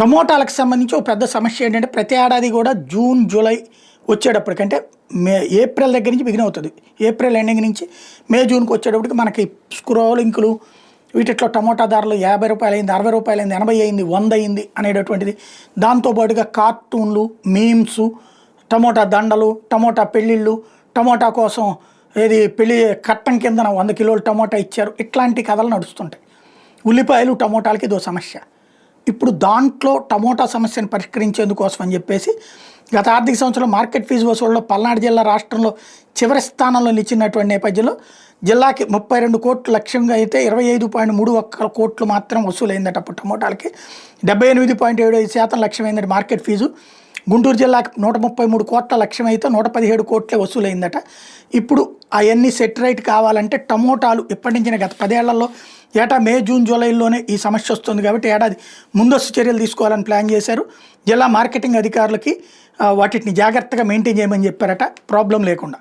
టమోటాలకు సంబంధించి ఒక పెద్ద సమస్య ఏంటంటే ప్రతి ఏడాది కూడా జూన్ జూలై వచ్చేటప్పటికంటే ఏప్రిల్ దగ్గర నుంచి బిగిన్ అవుతుంది. ఏప్రిల్ ఎండింగ్ నుంచి జూన్కి వచ్చేటప్పటికి మనకి స్క్రోలింకులు వీటిలో టమోటా ధరలు రూ. 50 అయింది, రూ. 60 అయింది, 80 అయింది, 100 అయింది అనేటటువంటిది. దాంతోపాటుగా కార్టూన్లు, మీమ్స్, టమోటా దండలు, టమోటా పెళ్ళిళ్ళు, టమోటా కోసం ఏది పెళ్ళి కట్టం కిందన 100 కిలోలు టమోటా ఇచ్చారు, ఇట్లాంటి కథలు నడుస్తుంటాయి. ఉల్లిపాయలు టమోటాలకి ఇదో సమస్య. ఇప్పుడు దాంట్లో టమోటా సమస్యను పరిష్కరించేందుకోసం అని చెప్పేసి గత ఆర్థిక సంవత్సరంలో మార్కెట్ ఫీజు వసూళ్ళలో పల్నాడు జిల్లా రాష్ట్రంలో చివరి స్థానంలో నిలిచినటువంటి నేపథ్యంలో జిల్లాకి 32 కోట్ల లక్ష్యంగా అయితే 25.31 కోట్లు మాత్రం వసూలైందట. అప్పుడు టమోటాలకి 78.75% లక్ష్యమైందట మార్కెట్ ఫీజు. గుంటూరు జిల్లాకి 133 కోట్ల లక్ష్యం అయితే 117 కోట్లే వసూలైందట. ఇప్పుడు అవన్నీ సెట్ రైట్ కావాలంటే టమోటాలు ఇప్పటి నుంచి గత 10 ఏళ్లలో ఏటా జూన్ జూలైలోనే ఈ సమస్య వస్తుంది కాబట్టి ఏడాది ముందస్తు చర్యలు తీసుకోవాలని ప్లాన్ చేశారు. జిల్లా మార్కెటింగ్ అధికారులకి వాటిని జాగ్రత్తగా మెయింటైన్ చేయమని చెప్పారట, ప్రాబ్లం లేకుండా.